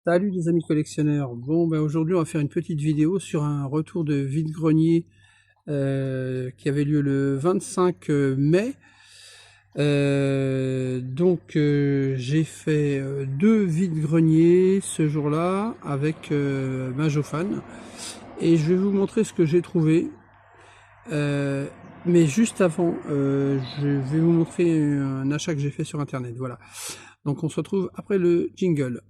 Salut les amis collectionneurs. Bon, ben aujourd'hui on va faire une petite vidéo sur un retour de vide-grenier qui avait lieu le 25 mai. J'ai fait deux vide-greniers ce jour-là avec Majofan et je vais vous montrer ce que j'ai trouvé. Mais juste avant, je vais vous montrer un achat que j'ai fait sur internet. Voilà. Donc on se retrouve après le jingle.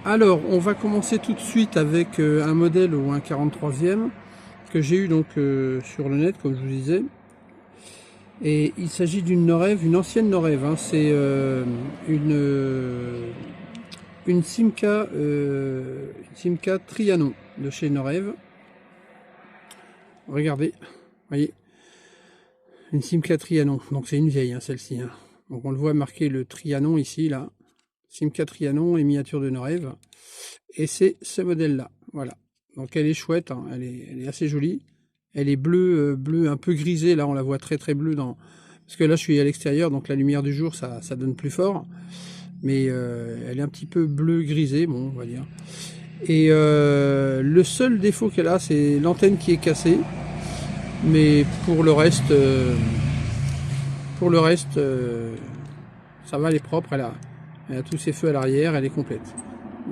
Alors, on va commencer tout de suite avec un modèle ou un 43e que j'ai eu donc sur le net, comme je vous disais. Et il s'agit d'une Norev, une ancienne Norev. Hein. C'est une Simca Trianon de chez Norev. Regardez, voyez, une Simca Trianon. Donc c'est une vieille, hein, celle-ci. Hein. Donc on le voit marqué le Trianon ici, là. Simca Trianon et miniature de Norev. Et c'est ce modèle là, voilà. Donc elle est chouette, hein. Elle est assez jolie. Elle est bleue, un peu grisée, là on la voit très bleue dans... Parce que là je suis à l'extérieur, donc la lumière du jour ça donne plus fort. Mais elle est un petit peu bleu grisée, bon on va dire. Et le seul défaut qu'elle a, c'est l'antenne qui est cassée. Mais pour le reste, ça va, elle est propre, elle a tous ses feux à l'arrière, elle est complète.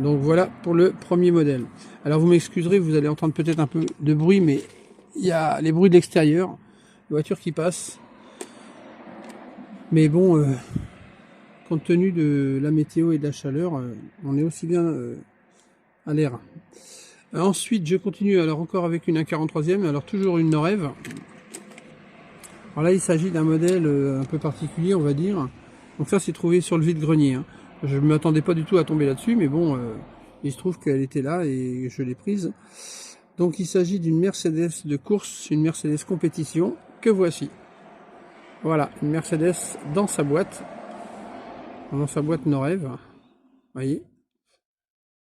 Donc voilà pour le premier modèle. Alors vous m'excuserez, vous allez entendre peut-être un peu de bruit, mais il y a les bruits de l'extérieur, les voitures qui passent. Mais bon, compte tenu de la météo et de la chaleur, on est aussi bien à l'air. Ensuite, je continue alors encore avec une 1,43e, alors toujours une Norev. Alors là, il s'agit d'un modèle un peu particulier, on va dire. Donc ça, c'est trouvé sur le vide-grenier. Hein. Je ne m'attendais pas du tout à tomber là-dessus, mais bon, il se trouve qu'elle était là et je l'ai prise. Donc il s'agit d'une Mercedes de course, une Mercedes compétition, que voici. Voilà, une Mercedes dans sa boîte Norev, voyez.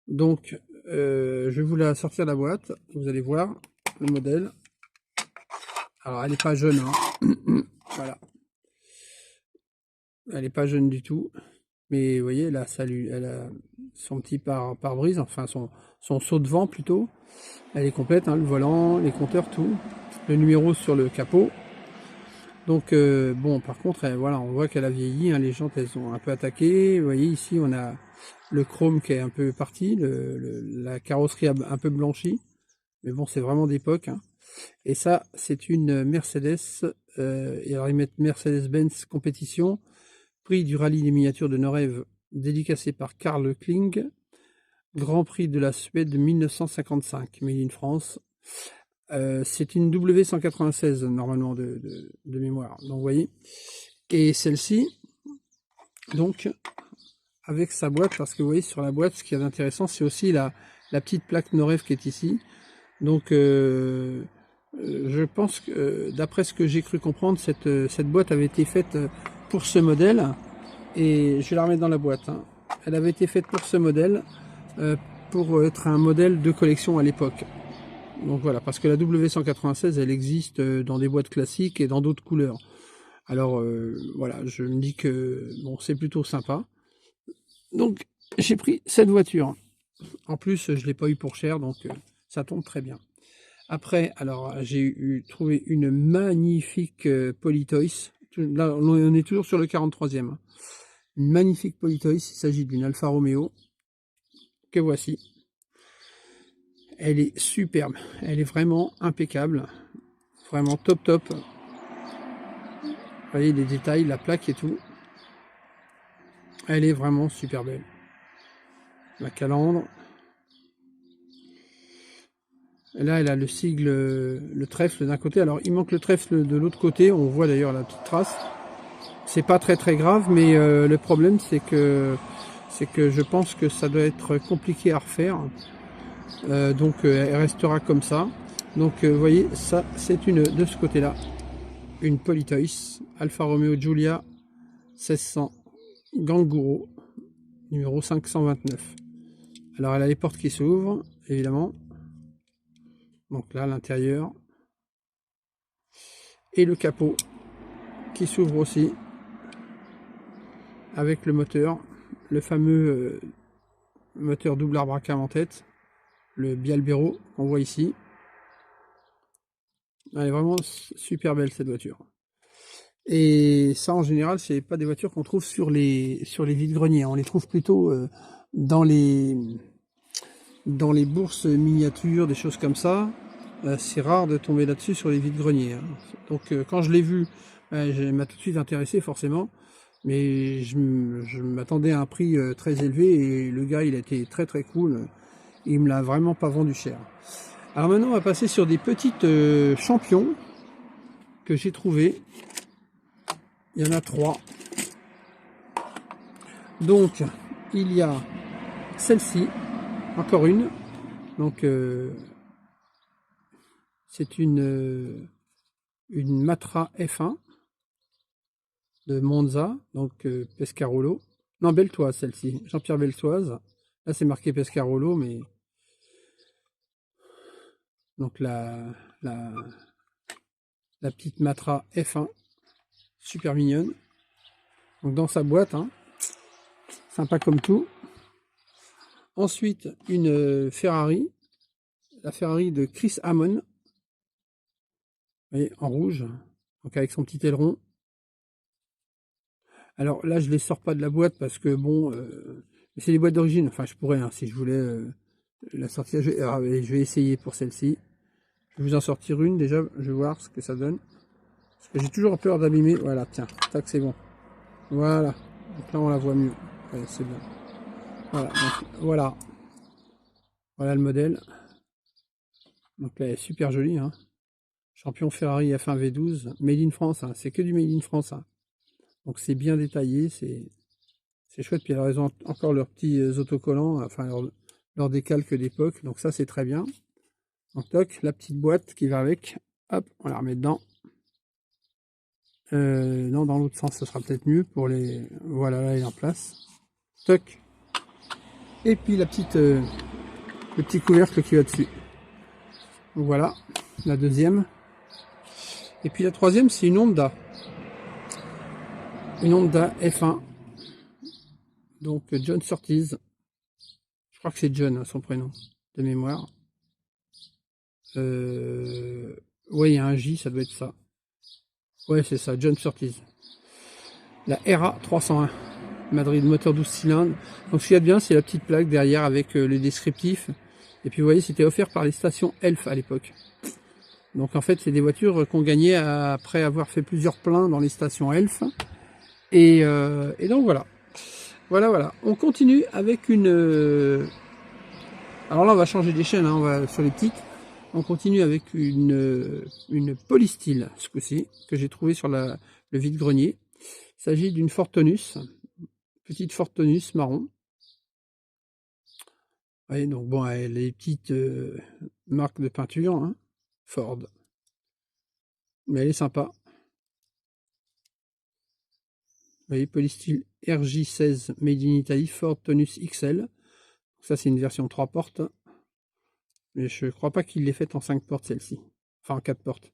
Donc, je vais vous la sortir de la boîte, vous allez voir le modèle. Alors elle n'est pas jeune, hein. Voilà. Elle n'est pas jeune du tout. Mais vous voyez, là, elle a son petit pare-brise, enfin son saut de vent plutôt. Elle est complète, hein, le volant, les compteurs, tout. Le numéro sur le capot. Donc, bon, par contre, voilà, on voit qu'elle a vieilli, hein, les jantes, elles sont un peu attaquées. Vous voyez, ici, on a le chrome qui est un peu parti, la carrosserie un peu blanchie. Mais bon, c'est vraiment d'époque. Hein. Et ça, c'est une Mercedes, et alors ils mettent Mercedes-Benz Compétition. Prix du rallye des miniatures de Norev, dédicacé par Karl Kling. Grand Prix de la Suède 1955, made in France. C'est une W196 normalement de mémoire. Donc vous voyez. Et celle-ci, donc, avec sa boîte, parce que vous voyez sur la boîte, ce qui est intéressant, c'est aussi la petite plaque Norev qui est ici. Donc je pense que, d'après ce que j'ai cru comprendre, cette boîte avait été faite pour ce modèle, et je vais la remettre dans la boîte. Hein. Elle avait été faite pour ce modèle, pour être un modèle de collection à l'époque. Donc voilà, parce que la W196, elle existe dans des boîtes classiques et dans d'autres couleurs. Alors voilà, je me dis que bon, c'est plutôt sympa. Donc j'ai pris cette voiture. En plus, je l'ai pas eu pour cher, donc ça tombe très bien. Après, alors j'ai trouvé une magnifique Polytoys. Là, on est toujours sur le 43e. Hein. Une magnifique Polytoys. Il s'agit d'une Alfa Romeo que voici. Elle est superbe. Elle est vraiment impeccable. Vraiment top. Vous voyez les détails, la plaque et tout. Elle est vraiment super belle. La calandre. Là, elle a le sigle, le trèfle d'un côté. Alors, il manque le trèfle de l'autre côté. On voit d'ailleurs la petite trace. C'est pas très grave, mais le problème, c'est que je pense que ça doit être compliqué à refaire. Donc, elle restera comme ça. Donc, vous voyez, ça, c'est une de ce côté-là. Une Polytoys Alfa Romeo Giulia 1600 Ganguro, numéro 529. Alors elle a les portes qui s'ouvrent, évidemment. Donc là, l'intérieur. Et le capot qui s'ouvre aussi. Avec le moteur. Le fameux moteur double arbre à cam en tête. Le Bialbero qu'on voit ici. Elle est vraiment super belle cette voiture. Et ça en général c'est pas des voitures qu'on trouve sur les vides-greniers. On les trouve plutôt dans les bourses miniatures, des choses comme ça. C'est rare de tomber là-dessus sur les vides-greniers. Hein. Donc quand je l'ai vu, elle m'a tout de suite intéressé forcément. Mais je m'attendais à un prix très élevé et le gars il a été très très cool. Il me l'a vraiment pas vendu cher. Alors maintenant on va passer sur des petites champions que j'ai trouvées. Il y en a 3. Donc il y a celle-ci, encore une. Donc c'est une Matra F1 de Monza, donc Pescarolo. Non, Beltoise celle-ci, Jean-Pierre Beltoise. Là c'est marqué Pescarolo, mais donc la petite Matra F1, super mignonne. Donc dans sa boîte, hein, sympa comme tout. Ensuite une Ferrari, la Ferrari de Chris Amon, vous voyez, en rouge, donc avec son petit aileron. Alors là je les sors pas de la boîte parce que bon, c'est les boîtes d'origine. Enfin je pourrais, hein, si je voulais la sortir. Je vais essayer pour celle-ci. Je vais vous en sortir une déjà, je vais voir ce que ça donne. Parce que j'ai toujours peur d'abîmer. Voilà, tiens, tac, c'est bon. Voilà. Donc là on la voit mieux. Ouais, c'est bien. Voilà, donc, voilà. Voilà le modèle. Donc là elle est super jolie, hein. Champion Ferrari F1 V12, Made in France, hein. C'est que du Made in France, hein. Donc c'est bien détaillé, c'est chouette. Puis alors ils ont encore leurs petits autocollants, enfin leur décalque d'époque, donc ça c'est très bien. Donc toc, la petite boîte qui va avec, hop, on la remet dedans. Non, dans l'autre sens, ce sera peut-être mieux pour les... Voilà, là, elle est en place. Toc. Et puis la petite, le petit couvercle qui va dessus. Donc voilà, la deuxième. Et puis la troisième, c'est une Honda. Une Honda F1. Donc John Surtees. Je crois que c'est John, hein, son prénom, de mémoire. Ouais, il y a un J, ça doit être ça. Ouais, c'est ça, John Surtees. La RA 301. Madrid, moteur 12 cylindres. Donc ce qu'il y a de bien, c'est la petite plaque derrière avec le descriptif. Et puis vous voyez, c'était offert par les stations Elf à l'époque. Donc en fait, c'est des voitures qu'on gagnait après avoir fait plusieurs pleins dans les stations Elf. Et donc voilà. Voilà. On continue avec une... Alors là, on va changer d'échelle, hein, on va sur les petites. On continue avec une Polystyle, ce coup-ci, que j'ai trouvé sur le vide-grenier. Il s'agit d'une Ford Taunus. Petite Ford Taunus marron. Oui, donc bon, elle a les petites marques de peinture, hein, Ford. Mais elle est sympa. Vous voyez, Polystyle RJ16 Made in Italy, Ford Taunus XL. Ça, c'est une version 3 portes. Mais je crois pas qu'il l'ait faite en 5 portes, celle-ci. Enfin, en 4 portes.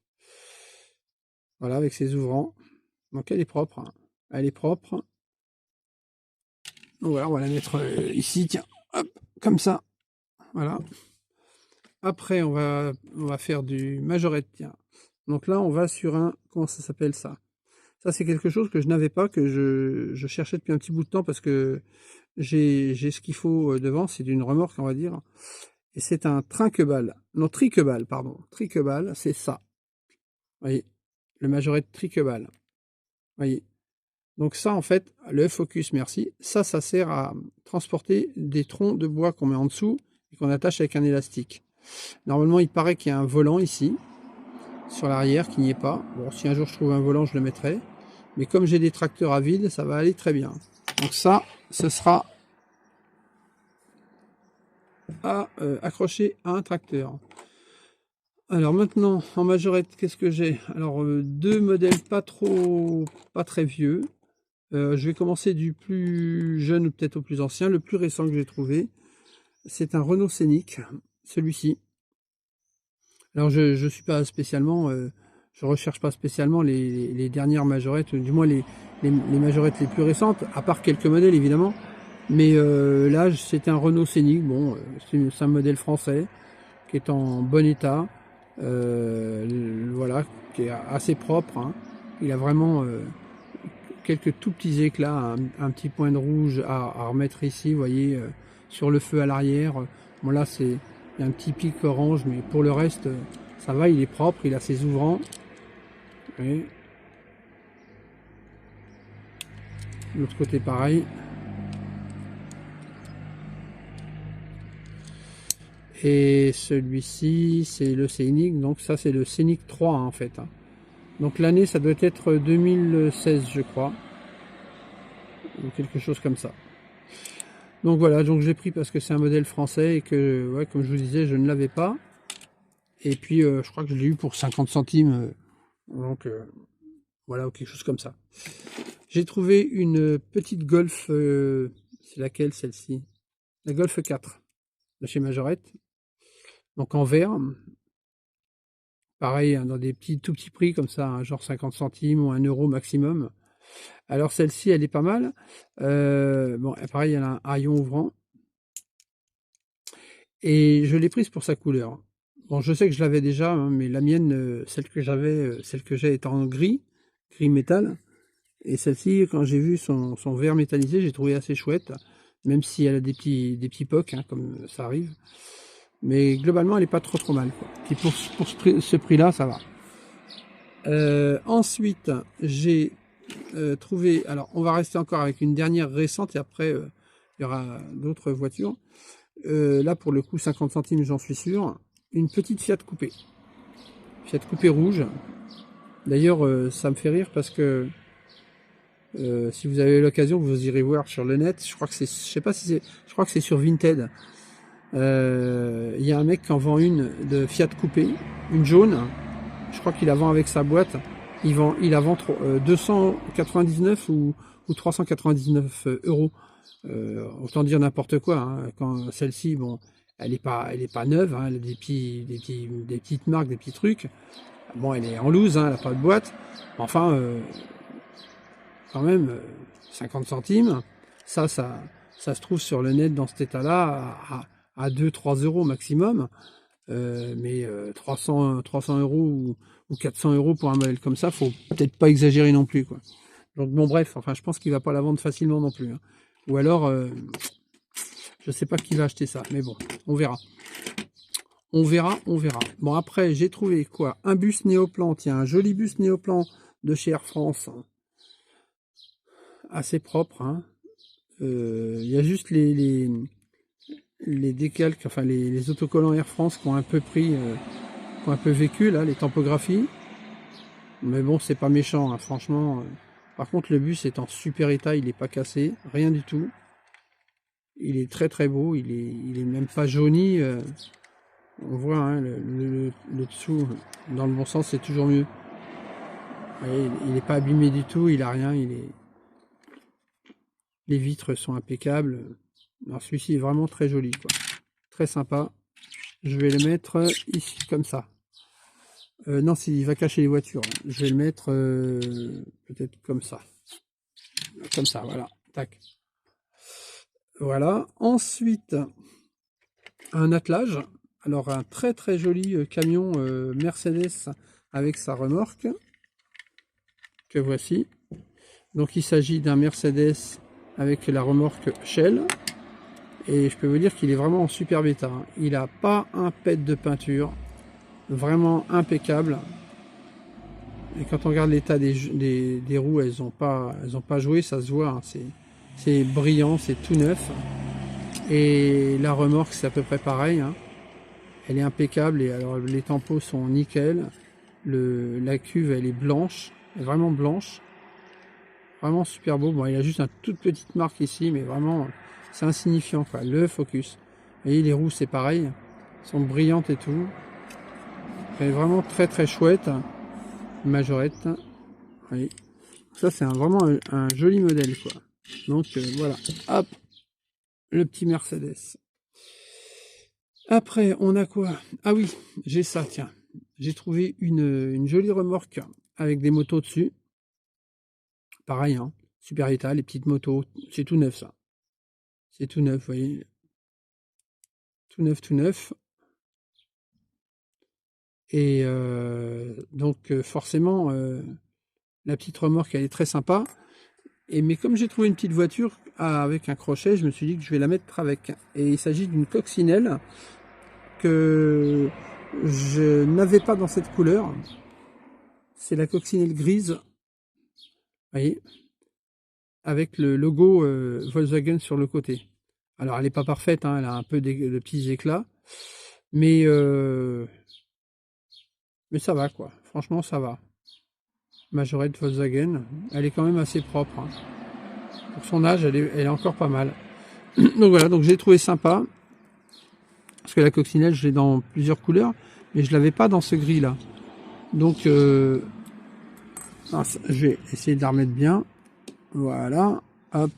Voilà, avec ses ouvrants. Donc elle est propre. Hein. Elle est propre. Donc voilà, on va la mettre ici, tiens, hop, comme ça. Voilà. Après, on va faire du majorette, tiens. Donc là, on va sur un... Comment ça s'appelle ça? Ça, c'est quelque chose que je n'avais pas, que je cherchais depuis un petit bout de temps, parce que j'ai ce qu'il faut devant. C'est d'une remorque, on va dire. Et c'est un trinqueball. Non, triqueball, pardon. Triqueball, c'est ça. Vous voyez, le majorette triqueball. Vous voyez. Donc ça, en fait, le focus, merci. Ça sert à transporter des troncs de bois qu'on met en dessous et qu'on attache avec un élastique. Normalement, il paraît qu'il y a un volant ici, sur l'arrière, qui n'y est pas. Bon, si un jour je trouve un volant, je le mettrai. Mais comme j'ai des tracteurs à vide, ça va aller très bien. Donc ça, ce sera accroché à un tracteur. Alors maintenant, en majorette, qu'est-ce que j'ai? Alors, deux modèles pas très vieux. Je vais commencer du plus jeune ou peut-être au plus ancien. Le plus récent que j'ai trouvé, c'est un Renault Scénic, celui-ci. Alors je suis pas spécialement, je recherche pas spécialement les dernières majorettes, du moins les majorettes les plus récentes, à part quelques modèles évidemment. Mais là c'était un Renault Scénic, bon c'est un modèle français qui est en bon état, voilà, qui est assez propre, hein. Il a vraiment quelques tout petits éclats, un petit point de rouge à remettre ici, vous voyez, sur le feu à l'arrière. Bon là c'est, il y a un petit pic orange, mais pour le reste ça va, il est propre, il a ses ouvrants. Et l'autre côté pareil. Et celui-ci c'est le Scénic, donc ça c'est le Scénic 3 en fait. Donc l'année ça doit être 2016 je crois, ou quelque chose comme ça. Donc voilà, donc j'ai pris parce que c'est un modèle français et que, ouais, comme je vous disais, je ne l'avais pas. Et puis je crois que je l'ai eu pour 50 centimes, donc voilà, ou quelque chose comme ça. J'ai trouvé une petite Golf, c'est laquelle celle-ci? La Golf 4 de chez Majorette, donc en vert. Pareil, hein, dans des petits, tout petits prix comme ça, hein, genre 50 centimes ou 1 euro maximum. Alors celle-ci, elle est pas mal. Bon, pareil, elle a un haillon ouvrant. Et je l'ai prise pour sa couleur. Bon, je sais que je l'avais déjà, hein, mais la mienne, celle que j'avais, celle que j'ai est en gris métal. Et celle-ci, quand j'ai vu son vert métallisé, j'ai trouvé assez chouette, même si elle a des petits pocs, hein, comme ça arrive. Mais globalement, elle est pas trop mal, quoi. Puis pour ce prix-là, ça va. Ensuite, j'ai trouvé... Alors, on va rester encore avec une dernière récente, et après, il y aura d'autres voitures. Là, pour le coup, 50 centimes, j'en suis sûr. Une petite Fiat Coupé. Fiat Coupé rouge. D'ailleurs, ça me fait rire parce que si vous avez l'occasion, vous irez voir sur le net. Je crois que c'est, je sais pas si c'est, je crois que c'est sur Vinted. Il y a un mec qui en vend une de Fiat Coupé, une jaune. Je crois qu'il la vend avec sa boîte. Il la vend 299 ou 399 euros. Autant dire n'importe quoi, hein. Quand celle-ci, bon, elle est pas neuve, hein. Elle a des petites marques, des petits trucs. Bon, elle est en loose, hein, elle n'a pas de boîte. Enfin, quand même, 50 centimes, ça se trouve sur le net dans cet état-là à 2-3 euros maximum. Mais 300 euros ou 400 euros pour un modèle comme ça, faut peut-être pas exagérer non plus, quoi. Donc bon, bref, enfin, je pense qu'il va pas la vendre facilement non plus, hein. Ou alors, je sais pas qui va acheter ça, mais bon, on verra. On verra. Bon, après, j'ai trouvé quoi? Un bus Néoplan, tiens, un joli bus Néoplan de chez Air France. Assez propre, hein. Il y a juste les décalques, enfin les autocollants Air France qui ont un peu pris, qui ont un peu vécu, là, les tampographies. Mais bon, c'est pas méchant, hein, franchement. Par contre, le bus est en super état, il n'est pas cassé, rien du tout. Il est très beau, il est même pas jauni. On voit, hein, le dessous, dans le bon sens, c'est toujours mieux. Voyez, il n'est pas abîmé du tout, il a rien, les vitres sont impeccables. Alors celui-ci est vraiment très joli, quoi. Très sympa. Je vais le mettre ici, comme ça. Non, il va cacher les voitures. Je vais le mettre peut-être comme ça. Comme ça, voilà. Tac. Voilà. Ensuite, un attelage. Alors, un très joli camion Mercedes avec sa remorque. Que voici. Donc, il s'agit d'un Mercedes avec la remorque Shell. Et je peux vous dire qu'il est vraiment en super état, hein. Il n'a pas un pet de peinture. Vraiment impeccable. Et quand on regarde l'état des roues, elles n'ont pas joué, ça se voit, hein. C'est brillant, c'est tout neuf. Et la remorque, c'est à peu près pareil, hein. Elle est impeccable, et alors les tampons sont nickel. La cuve, elle est blanche, elle est vraiment blanche. Vraiment super beau. Bon, il y a juste une toute petite marque ici, mais vraiment, c'est insignifiant, quoi. Le Focus. Vous voyez, les roues, c'est pareil. Elles sont brillantes et tout. Elle est vraiment très chouette. Majorette. Oui. Ça, c'est vraiment un joli modèle, quoi. Donc, voilà. Hop, le petit Mercedes. Après, on a quoi? Ah oui, j'ai ça, tiens. J'ai trouvé une jolie remorque avec des motos dessus. Pareil, hein, super état, les petites motos. C'est tout neuf, ça. C'est tout neuf, vous voyez. Tout neuf, tout neuf. Et donc, forcément, la petite remorque, elle est très sympa. Mais comme j'ai trouvé une petite voiture avec un crochet, je me suis dit que je vais la mettre avec. Et il s'agit d'une coccinelle que je n'avais pas dans cette couleur. C'est la coccinelle grise, vous voyez, avec le logo Volkswagen sur le côté. Alors elle n'est pas parfaite, hein, elle a un peu de petits éclats, mais ça va, quoi. Franchement, ça va. Majorette Volkswagen, elle est quand même assez propre, hein. Pour son âge, elle est encore pas mal. Donc voilà, donc j'ai trouvé sympa. Parce que la coccinelle, je l'ai dans plusieurs couleurs, mais je l'avais pas dans ce gris là. Donc je vais essayer de la remettre bien. Voilà, hop,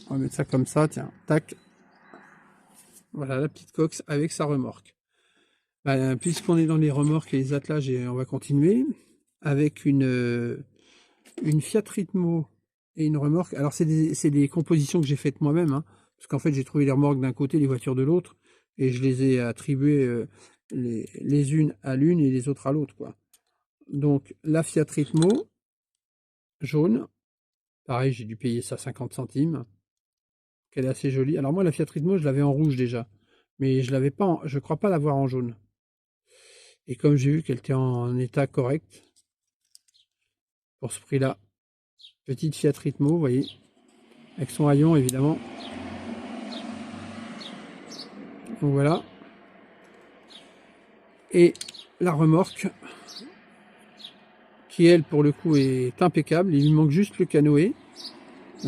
on va mettre ça comme ça, tiens, tac. Voilà la petite coque avec sa remorque. Ben, puisqu'on est dans les remorques et les attelages, on va continuer avec une Fiat Ritmo et une remorque. Alors c'est des compositions que j'ai faites moi-même, hein, parce qu'en fait j'ai trouvé les remorques d'un côté, les voitures de l'autre, et je les ai attribuées les unes à l'une et les autres à l'autre, quoi. Donc la Fiat Ritmo jaune, pareil, j'ai dû payer ça 50 centimes. Elle est assez jolie. Alors moi la Fiat Ritmo, je l'avais en rouge déjà, mais je l'avais pas, je crois pas l'avoir en jaune. Et comme j'ai vu qu'elle était en état correct, pour ce prix-là, petite Fiat Ritmo, vous voyez, avec son haillon évidemment. Donc voilà. Et la remorque, qui elle pour le coup est impeccable. Il lui manque juste le canoë.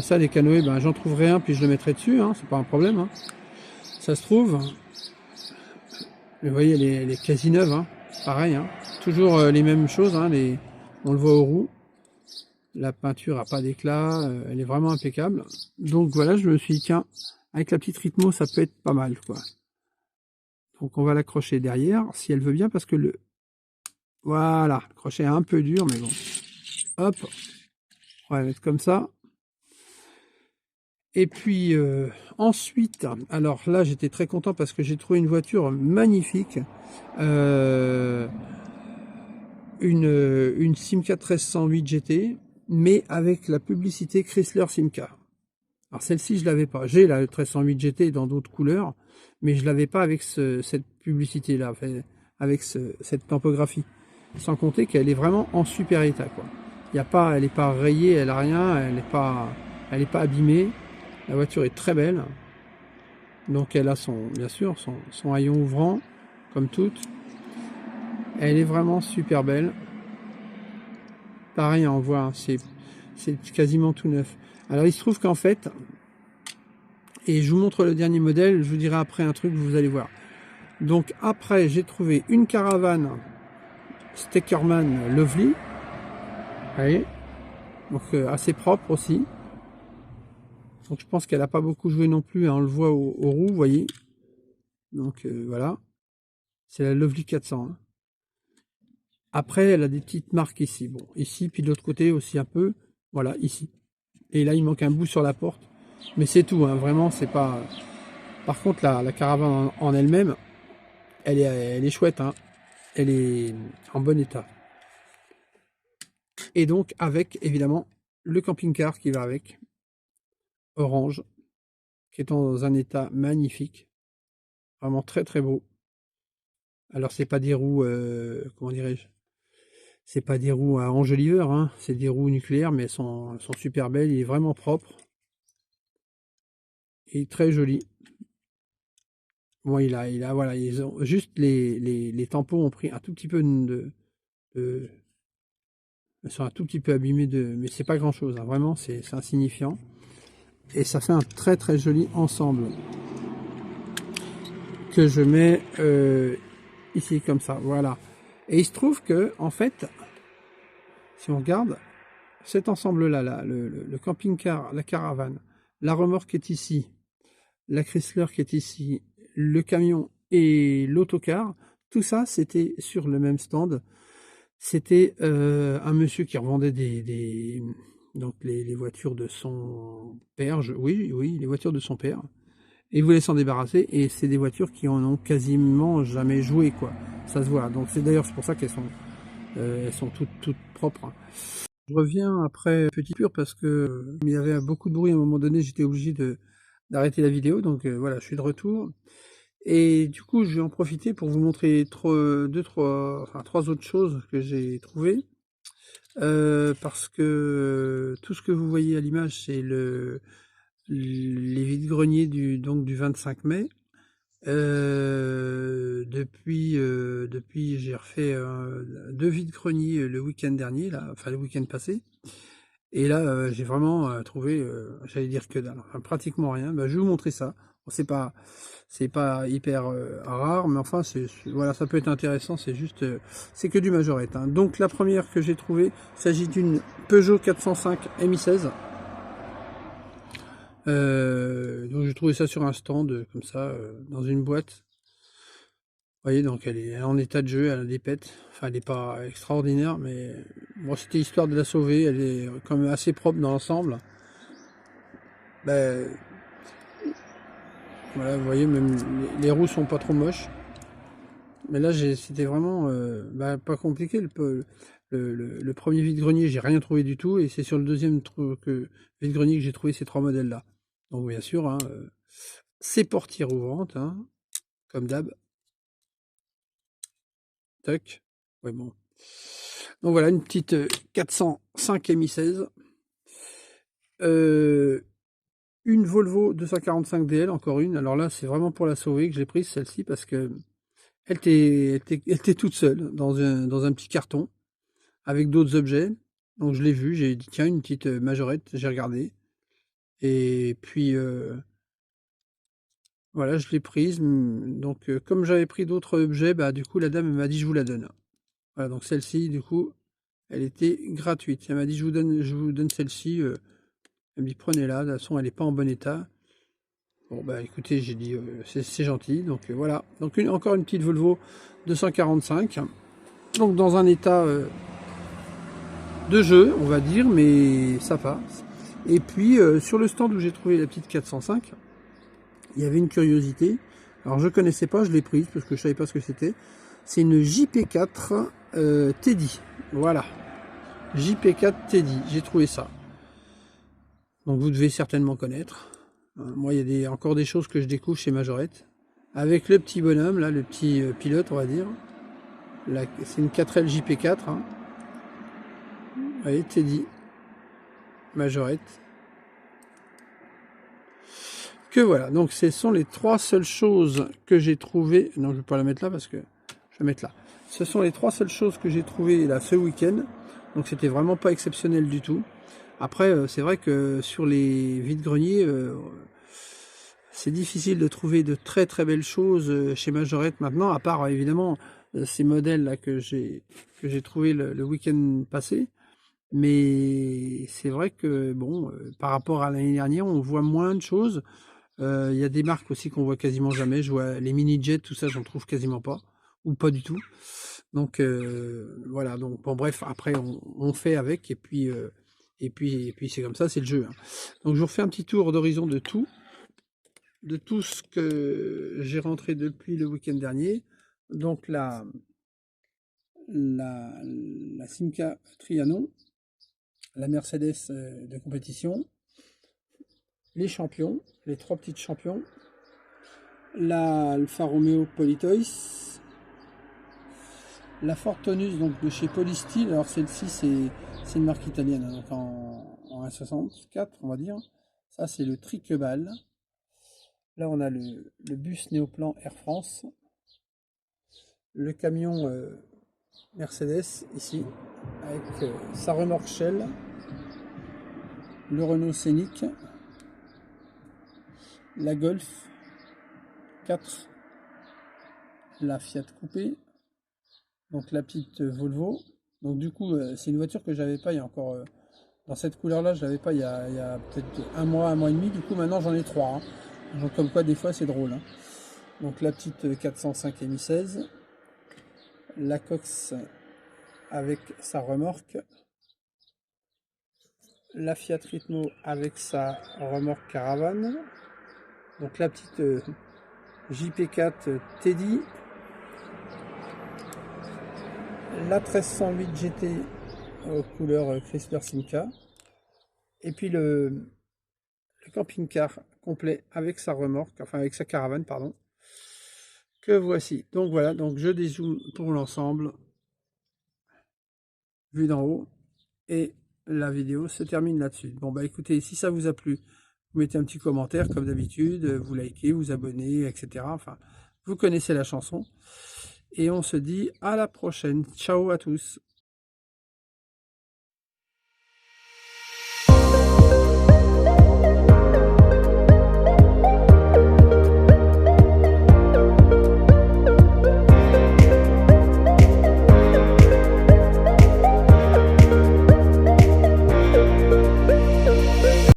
Ça, les canoës, ben, j'en trouverai un puis je le mettrai dessus, hein, c'est pas un problème, hein. Ça se trouve. Mais vous voyez, elle est quasi neuve, hein. Pareil, hein. Toujours les mêmes choses, hein, on le voit aux roues. La peinture n'a pas d'éclat, elle est vraiment impeccable. Donc voilà, je me suis dit, tiens, avec la petite Ritmo, ça peut être pas mal, quoi. Donc on va l'accrocher derrière, si elle veut bien, parce que voilà, le crochet est un peu dur, mais bon. Hop, on va la mettre comme ça. Et puis ensuite, alors là j'étais très content parce que j'ai trouvé une voiture magnifique. Une Simca 1308 GT, mais avec la publicité Chrysler Simca. Alors celle-ci je l'avais pas. J'ai la 1308 GT dans d'autres couleurs, mais je l'avais pas avec cette publicité là, avec cette typographie. Sans compter qu'elle est vraiment en super état, quoi. Il y a pas, elle n'est pas rayée, elle a rien, elle n'est pas abîmée. La voiture est très belle. Donc elle a bien sûr son haillon ouvrant, comme toutes. Elle est vraiment super belle. Pareil, on voit, hein, c'est quasiment tout neuf. Alors il se trouve qu'en fait, et je vous montre le dernier modèle, je vous dirai après un truc, vous allez voir. Donc après, j'ai trouvé une caravane Steckerman Lovely. Vous voyez, donc assez propre aussi. Donc je pense qu'elle n'a pas beaucoup joué non plus, hein, on le voit aux roues, vous voyez. Donc voilà, c'est la Lovely 400. Hein. Après, elle a des petites marques ici. Bon, ici, puis de l'autre côté aussi un peu. Voilà, ici. Et là, il manque un bout sur la porte. Mais c'est tout, hein, vraiment, c'est pas... Par contre, la caravane en elle-même, elle est chouette. Hein. Elle est en bon état. Et donc, avec, évidemment, le camping-car qui va avec. Orange. Qui est dans un état magnifique. Vraiment très, très beau. Alors, c'est pas des roues... comment dirais-je ? C'est pas des roues à enjoliveur, hein, c'est des roues nucléaires, mais elles sont super belles, il est vraiment propre. Et très joli. Bon, voilà, ils ont juste les tampons ont pris un tout petit peu elles sont un tout petit peu abîmées mais c'est pas grand chose, hein, vraiment, c'est insignifiant. Et ça fait un très très joli ensemble que je mets ici comme ça, voilà. Et il se trouve que, en fait, si on regarde, cet ensemble-là, là, le camping-car, la caravane, la remorque est ici, la Chrysler qui est ici, le camion et l'autocar, tout ça, c'était sur le même stand. C'était un monsieur qui revendait donc les voitures de son père, oui, oui, les voitures de son père. Et il voulait s'en débarrasser, et c'est des voitures qui en ont quasiment jamais joué, quoi. Ça se voit. Donc c'est pour ça qu'elles sont, elles sont toutes propres, hein. Je reviens après Petit Pur parce que il y avait beaucoup de bruit à un moment donné, j'étais obligé d'arrêter la vidéo, donc voilà, je suis de retour. Et du coup, je vais en profiter pour vous montrer trois autres choses que j'ai trouvées. Parce que tout ce que vous voyez à l'image, c'est les vides-greniers donc du 25 mai. Depuis j'ai refait 2 vides-greniers le week-end dernier, là, enfin le week-end passé. Et là, j'ai vraiment trouvé, j'allais dire que dalle, enfin, pratiquement rien. Bah, je vais vous montrer ça. Bon, c'est pas hyper rare, mais enfin, voilà, ça peut être intéressant. C'est juste, c'est que du majorette, hein. Donc la première que j'ai trouvée, il s'agit d'une Peugeot 405 MI16. Donc j'ai trouvé ça sur un stand, comme ça, dans une boîte. Vous voyez, donc elle est en état de jeu, elle a des pètes. Enfin, elle n'est pas extraordinaire, mais bon, c'était histoire de la sauver. Elle est quand même assez propre dans l'ensemble. Ben, voilà, vous voyez, même les roues sont pas trop moches. Mais là, c'était vraiment pas compliqué. Le premier vide-grenier, j'ai rien trouvé du tout. Et c'est sur le deuxième vide-grenier que j'ai trouvé ces 3 modèles-là. Donc, bien sûr, hein, c'est portières ouvrantes, hein, comme d'hab. Tac. Ouais, bon. Donc voilà, une petite 405 MI16. Une Volvo 245 DL, encore une. Alors là, c'est vraiment pour la sauver que j'ai prise celle-ci parce que elle était toute seule dans un petit carton avec d'autres objets. Donc je l'ai vue, j'ai dit tiens, une petite majorette, j'ai regardé. Et puis voilà, je l'ai prise. Donc comme j'avais pris d'autres objets, bah du coup la dame m'a dit je vous la donne. Voilà, donc celle-ci, du coup, elle était gratuite. Elle m'a dit je vous donne celle-ci. Elle me dit prenez-la, de toute façon elle n'est pas en bon état. Bon bah écoutez, j'ai dit c'est gentil, donc voilà. Donc encore une petite Volvo 245. Donc dans un état de jeu, on va dire, mais ça passe. Et puis sur le stand où j'ai trouvé la petite 405, il y avait une curiosité. Alors je connaissais pas, je l'ai prise parce que je savais pas ce que c'était. C'est une JP4 Teddy. Voilà. JP4 Teddy, j'ai trouvé ça. Donc vous devez certainement connaître. Moi, il y a encore des choses que je découvre chez Majorette. Avec le petit bonhomme, là, le petit pilote, on va dire. C'est une 4L JP4. Hein. Vous voyez, Teddy. Majorette. Que voilà. Donc, ce sont les 3 seules choses que j'ai trouvées. Non, je ne vais pas la mettre là parce que je vais mettre là. Ce sont les 3 seules choses que j'ai trouvées là ce week-end. Donc, c'était vraiment pas exceptionnel du tout. Après, c'est vrai que sur les vides-greniers, c'est difficile de trouver de très très belles choses chez Majorette maintenant, à part évidemment ces modèles là que j'ai trouvé le week-end passé. Mais c'est vrai que bon, par rapport à l'année dernière, on voit moins de choses. Il y a des marques aussi qu'on voit quasiment jamais. Je vois les mini-jets, tout ça, j'en trouve quasiment pas, ou pas du tout. Donc voilà. Donc bon, bref, après on fait avec et puis c'est comme ça, c'est le jeu, hein. Donc je vous refais un petit tour d'horizon de tout ce que j'ai rentré depuis le week-end dernier. Donc la Simca Trianon, la Mercedes de compétition, les champions, les 3 petites champions, la Alfa Romeo Politois, la Fortonus donc de chez Polystyle. Alors celle-ci c'est une marque italienne, hein, donc en 1,64 on va dire. Ça c'est le Tricebal. Là on a le bus Néoplan Air France, le camion Mercedes ici avec sa remorque Shell, le Renault Scénic, la Golf 4, la Fiat Coupé, donc la petite Volvo. Donc du coup c'est une voiture que j'avais pas il y a encore Dans cette couleur-là, je l'avais pas il y a peut-être un mois et demi. Du coup, maintenant, j'en ai trois. Hein. Donc, comme quoi, des fois, c'est drôle. Hein. Donc, la petite 405 Mi-16. La Cox avec sa remorque. La Fiat Ritmo avec sa remorque caravane. Donc, la petite JP4 Teddy. La 1308 GT couleur Chrysler Simca. Et puis le camping-car complet avec sa remorque, enfin avec sa caravane, pardon, que voici. Donc voilà, donc je dézoome pour l'ensemble, vu d'en haut, et la vidéo se termine là-dessus. Bon bah écoutez, si ça vous a plu, vous mettez un petit commentaire comme d'habitude, vous likez, vous abonnez, etc. Enfin, vous connaissez la chanson. Et on se dit à la prochaine. Ciao à tous.